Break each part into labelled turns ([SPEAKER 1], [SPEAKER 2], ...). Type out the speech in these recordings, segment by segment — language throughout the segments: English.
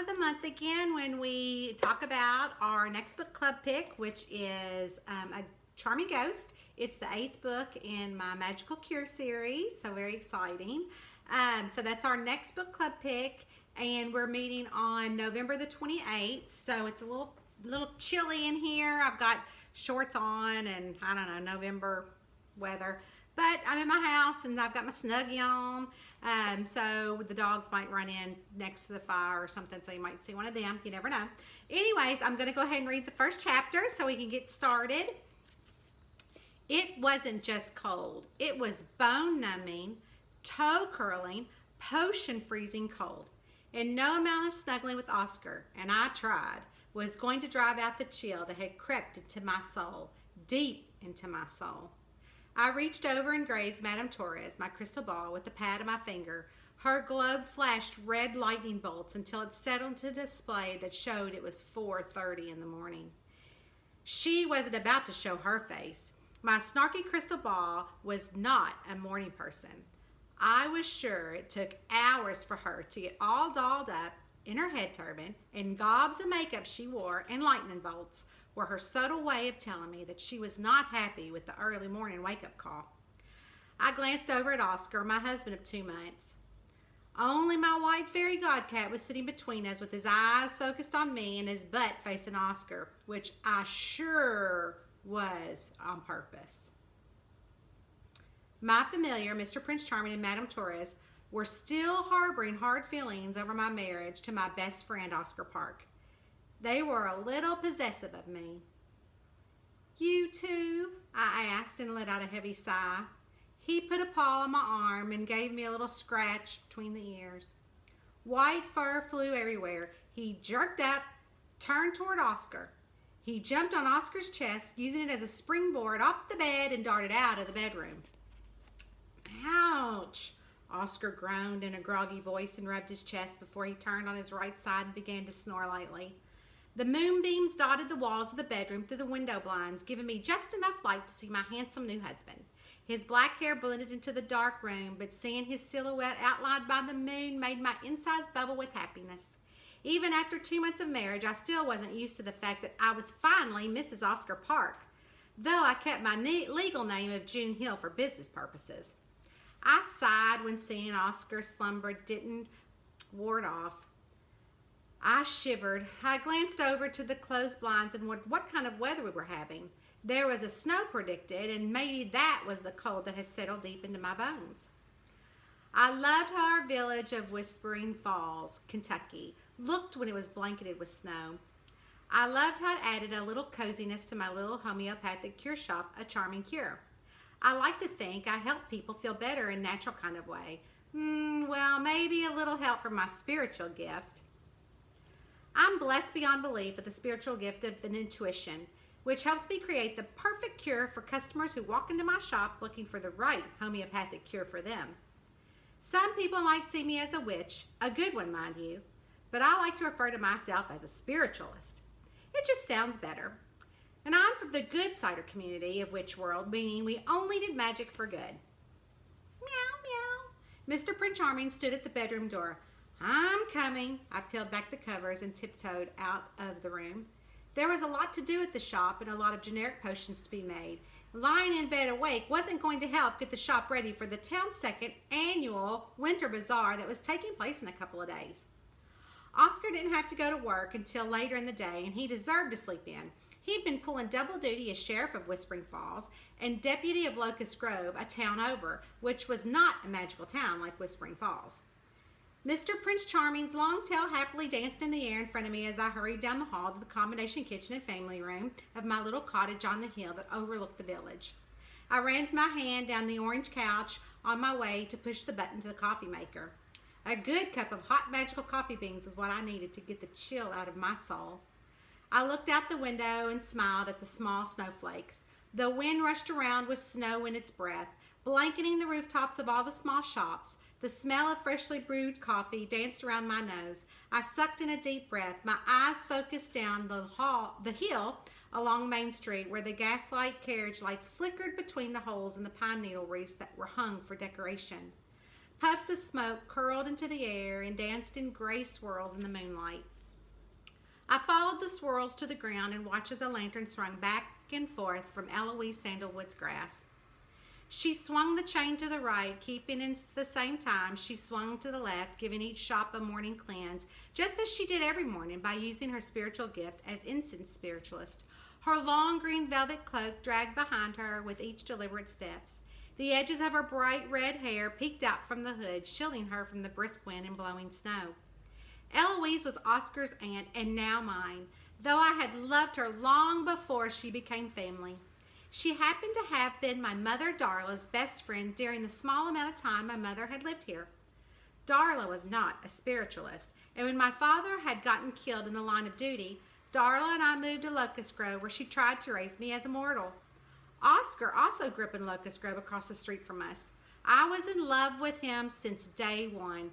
[SPEAKER 1] of the month again when we talk about our next book club pick, which is A Charming Ghost. It's the 8th book in my Magical Cure series, so very exciting. So that's our next book club pick, and we're meeting on November the 28th, so it's a little chilly in here. I've got shorts on and I don't know, November weather. But I'm in my house and I've got my Snuggie on, so the dogs might run in next to the fire or something, so you might see one of them. You never know. Anyways, I'm going to go ahead and read the first chapter so we can get started. It wasn't just cold. It was bone-numbing, toe-curling, potion-freezing cold. And no amount of snuggling with Oscar, and I tried, was going to drive out the chill that had crept into my soul, deep into my soul. I reached over and grazed Madame Torres, my crystal ball, with the pad of my finger. Her globe flashed red lightning bolts until it settled to a display that showed it was 4:30 in the morning. She wasn't about to show her face. My snarky crystal ball was not a morning person. I was sure it took hours for her to get all dolled up in her head turban, and gobs of makeup she wore, and lightning bolts were her subtle way of telling me that she was not happy with the early morning wake-up call. I glanced over at Oscar, my husband of 2 months. Only my white fairy godcat was sitting between us with his eyes focused on me and his butt facing Oscar, which I sure was on purpose. My familiar, Mr. Prince Charming and Madame Torres, were still harboring hard feelings over my marriage to my best friend, Oscar Park. They were a little possessive of me. You too? I asked and let out a heavy sigh. He put a paw on my arm and gave me a little scratch between the ears. White fur flew everywhere. He jerked up, turned toward Oscar. He jumped on Oscar's chest, using it as a springboard off the bed, and darted out of the bedroom. Ouch! Oscar groaned in a groggy voice and rubbed his chest before he turned on his right side and began to snore lightly. The moonbeams dotted the walls of the bedroom through the window blinds, giving me just enough light to see my handsome new husband. His black hair blended into the dark room, but seeing his silhouette outlined by the moon made my insides bubble with happiness. Even after 2 months of marriage, I still wasn't used to the fact that I was finally Mrs. Oscar Park, though I kept my legal name of June Hill for business purposes. I sighed when seeing Oscar's slumber didn't ward off. I shivered. I glanced over to the closed blinds and wondered what kind of weather we were having. There was a snow predicted, and maybe that was the cold that had settled deep into my bones. I loved how our village of Whispering Falls, Kentucky, looked when it was blanketed with snow. I loved how it added a little coziness to my little homeopathic cure shop, A Charming Cure. I like to think I help people feel better in a natural kind of way. Well, maybe a little help from my spiritual gift. I'm blessed beyond belief with the spiritual gift of an intuition, which helps me create the perfect cure for customers who walk into my shop looking for the right homeopathic cure for them. Some people might see me as a witch, a good one, mind you, but I like to refer to myself as a spiritualist. It just sounds better. And I'm from the good cider community of Witch World, meaning we only did magic for good. Meow, meow. Mr. Prince Charming stood at the bedroom door. I'm coming. I peeled back the covers and tiptoed out of the room. There was a lot to do at the shop and a lot of generic potions to be made. Lying in bed awake wasn't going to help get the shop ready for the town's second annual winter bazaar that was taking place in a couple of days. Oscar didn't have to go to work until later in the day, and he deserved to sleep in. He'd been pulling double duty as sheriff of Whispering Falls and deputy of Locust Grove, a town over, which was not a magical town like Whispering Falls. Mr. Prince Charming's long tail happily danced in the air in front of me as I hurried down the hall to the combination kitchen and family room of my little cottage on the hill that overlooked the village. I ran my hand down the orange couch on my way to push the button to the coffee maker. A good cup of hot magical coffee beans was what I needed to get the chill out of my soul. I looked out the window and smiled at the small snowflakes. The wind rushed around with snow in its breath, blanketing the rooftops of all the small shops. The smell of freshly brewed coffee danced around my nose. I sucked in a deep breath. My eyes focused down the hill along Main Street, where the gaslight carriage lights flickered between the holes in the pine needle wreaths that were hung for decoration. Puffs of smoke curled into the air and danced in gray swirls in the moonlight. I followed the swirls to the ground and watched as a lantern swung back and forth from Eloise Sandalwood's grasp. She swung the chain to the right, keeping in the same time she swung to the left, giving each shop a morning cleanse, just as she did every morning by using her spiritual gift as incense spiritualist. Her long green velvet cloak dragged behind her with each deliberate steps. The edges of her bright red hair peeked out from the hood, shielding her from the brisk wind and blowing snow. Eloise was Oscar's aunt and now mine, though I had loved her long before she became family. She happened to have been my mother Darla's best friend during the small amount of time my mother had lived here. Darla was not a spiritualist, and when my father had gotten killed in the line of duty, Darla and I moved to Locust Grove, where she tried to raise me as a mortal. Oscar also grew up in Locust Grove across the street from us. I was in love with him since day one.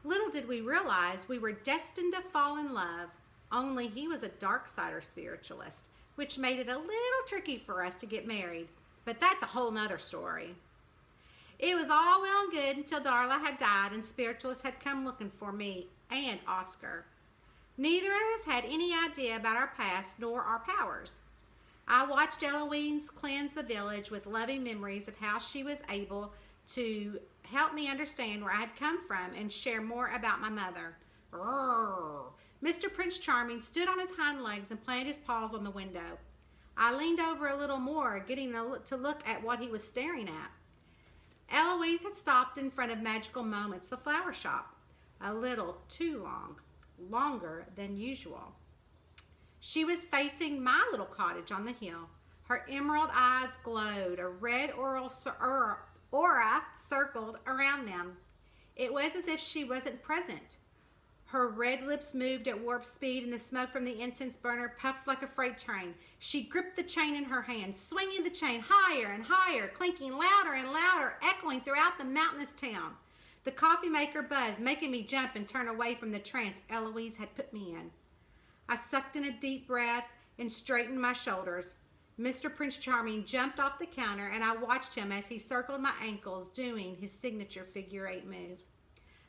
[SPEAKER 1] Little did we realize we were destined to fall in love, only he was a dark-sider spiritualist, which made it a little tricky for us to get married. But that's a whole nother story. It was all well and good until Darla had died and spiritualists had come looking for me and Oscar. Neither of us had any idea about our past nor our powers. I watched Eloise cleanse the village with loving memories of how she was able to help me understand where I had come from and share more about my mother. Roar. Mr. Prince Charming stood on his hind legs and planted his paws on the window. I leaned over a little more, getting to look at what he was staring at. Eloise had stopped in front of Magical Moments, the flower shop, a little too long, longer than usual. She was facing my little cottage on the hill. Her emerald eyes glowed, a red aura circled around them. It was as if she wasn't present. Her red lips moved at warp speed, and the smoke from the incense burner puffed like a freight train. She gripped the chain in her hand, swinging the chain higher and higher, clinking louder and louder, echoing throughout the mountainous town. The coffee maker buzzed, making me jump and turn away from the trance Eloise had put me in. I sucked in a deep breath and straightened my shoulders. Mr. Prince Charming jumped off the counter, and I watched him as he circled my ankles, doing his signature figure 8 move.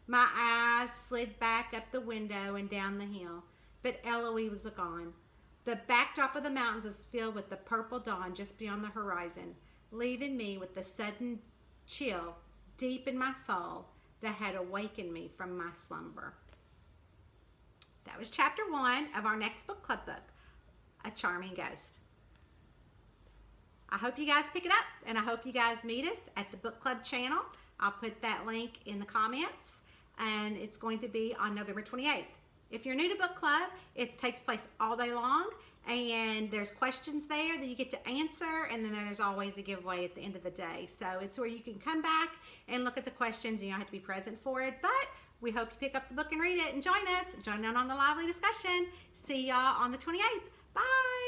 [SPEAKER 1] My eyes slid back up the window and down the hill, but Eloise was gone. The backdrop of the mountains was filled with the purple dawn just beyond the horizon, leaving me with the sudden chill deep in my soul that had awakened me from my slumber. That was chapter 1 of our next book club book, A Charming Ghost. I hope you guys pick it up, and I hope you guys meet us at the book club channel. I'll put that link in the comments, and it's going to be on November 28th. If you're new to book club, it takes place all day long, and there's questions there that you get to answer, and then there's always a giveaway at the end of the day. So it's where you can come back and look at the questions. You don't have to be present for it, but we hope you pick up the book and read it and join us. Join in on the lively discussion. See y'all on the 28th. Bye.